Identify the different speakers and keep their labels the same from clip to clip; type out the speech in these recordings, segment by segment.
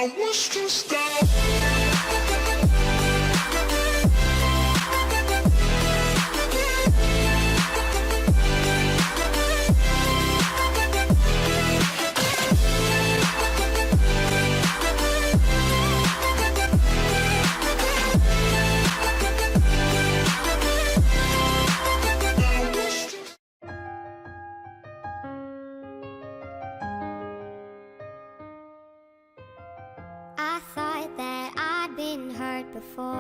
Speaker 1: I thought that I'd been hurt before,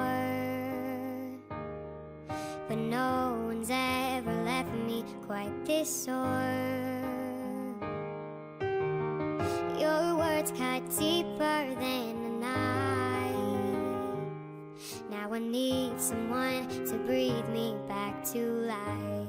Speaker 1: but no one's ever left me quite this sore. Your words cut deeper than a knife. Now I need someone to breathe me back to life.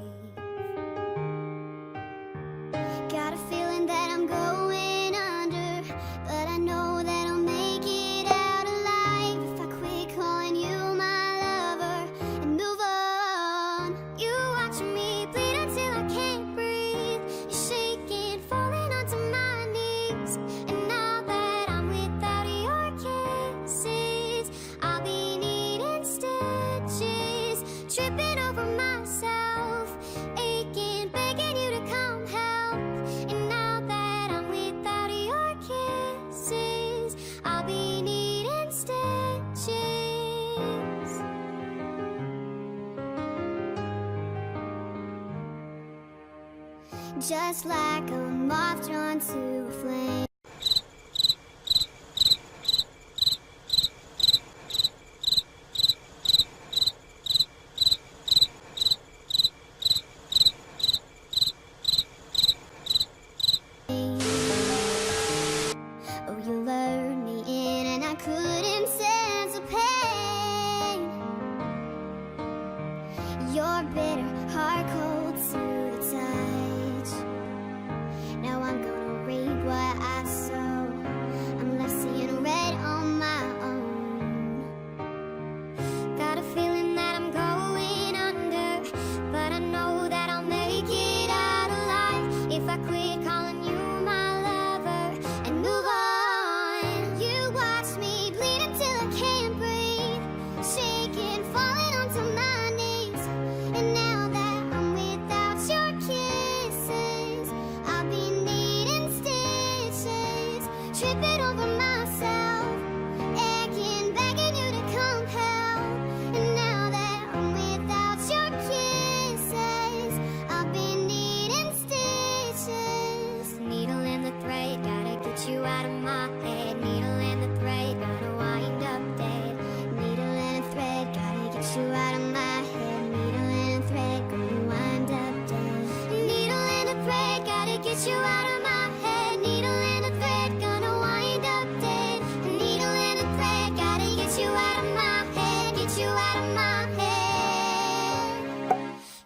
Speaker 1: Got a feeling that I'm going under, but I know that I'll make it out alive if I quit calling you my lover and move on. You watching me bleed until I can't breathe. You're shaking, falling onto my knees. And now that I'm without your kisses, I'll be needing stitches, tripping over myself, aching, begging you to come help. And now that I'm without your kisses, I'll be needing stitches. Just like a moth drawn to a flame. Oh, you lured me in and I couldn't sense the pain. Your bitter heart cold to the touch. Now I'm gonna read what I saw. I'm left seeing red on my own. Got a feeling that I'm going under, but I know that I'll make it out alive if I quit calling you my lover and move on. You watch me bleed until I can't breathe, shaking, falling onto my knees. And now that I'm without your kisses, I'll be needing stitches, tripping over myself, aching, begging you to come help. And now that I'm without your kisses, I'll be needing stitches. Needle in the thread, gotta get you out of my head. Needle in the thread, gotta wind up dead. Needle in a thread, gotta get you out of my head. Needle in a thread, gonna wind up dead. Needle in a thread, gotta get you out of my head. Needle in a thread, gonna wind up dead. Needle in a thread, gotta get you out of my head. Get you out of my head.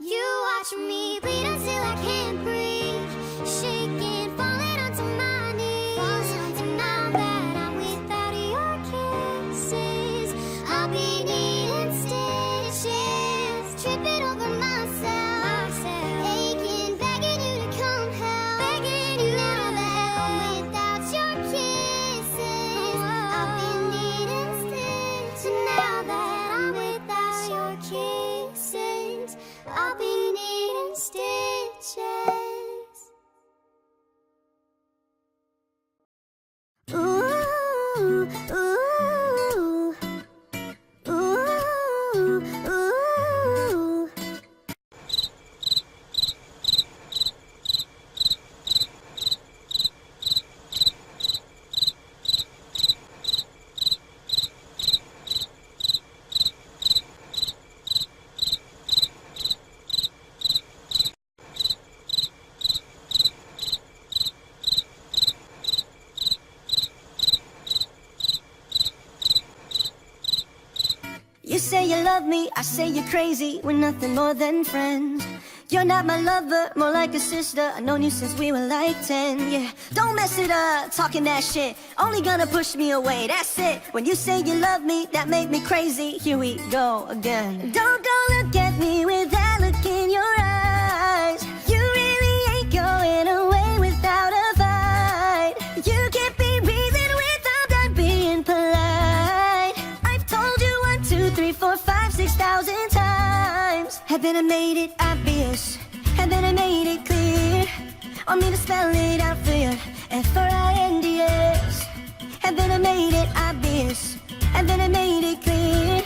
Speaker 1: You watch me bleed until I can't breathe, shaking, falling onto my knees. And now that I'm without your kisses, I'll be needing stitches, tripping over myself, aching, begging you to come help. Begging you now that I'm without your kisses, I'll be needing stitches. And now that I'm without your kisses, I'll be needing stitches. Ooh, ooh, ooh, ooh.
Speaker 2: You say you love me, I say you're crazy. We're nothing more than friends. You're not my lover, more like a sister. I've known you since we were like 10, yeah. Don't mess it up, talking that shit. Only gonna push me away, that's it. When you say you love me, that made me crazy. Here we go again. Don't go look at me with that look in your eyes. You really ain't going away without a fight. You can't be breathing without that being 6,000 times. Haven't I made it obvious? Haven't I made it clear? Want me to spell it out for you? F-R-I-N-D-S. Haven't I made it obvious? Haven't I made it clear?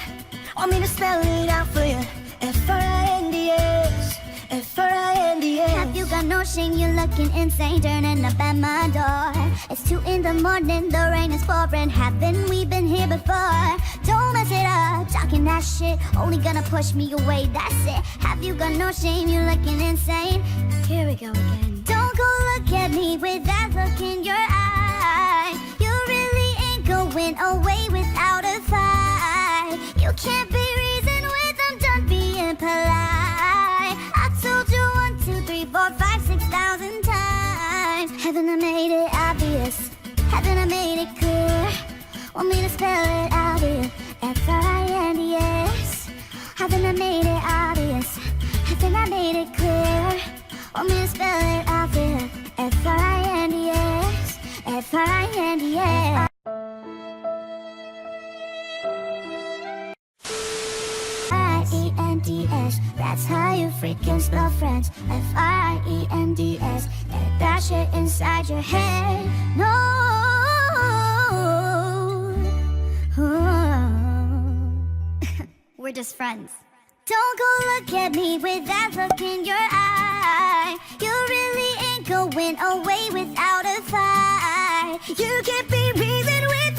Speaker 2: Want me to spell it out for you? F-R-I-N-D-S. F-R-I-N-D-S.
Speaker 1: Have you got no shame? You're looking insane, turning up at my door. It's 2 in the morning, the rain is pouring. Haven't we been here before? Don't mess it up, talking that shit, only gonna push me away, that's it. Have you got no shame? You're looking insane. Here we go again. Don't go look at me with that look in your eye. You really ain't going away without a fight. You can't be reasoned with, I'm done being polite. I told you 1, 2, 3, 4, 5, 6,000 times. Haven't I made it obvious? Haven't I made it clear? Want me to spell it out here? F-R-I-N-D-S. Haven't I made it obvious? Haven't I made it clear? Want me to spell it out here? F-R-I-N-D-S. F-R-I-N-D-S. F-R-I-E-N-D-S. That's how you freaking spell friends. F-R-I-E-N-D-S. Get that shit inside your head. No. We're just friends. Don't go look at me with that look in your eye. You really ain't going away without a fight.
Speaker 2: You can't be reasoned with,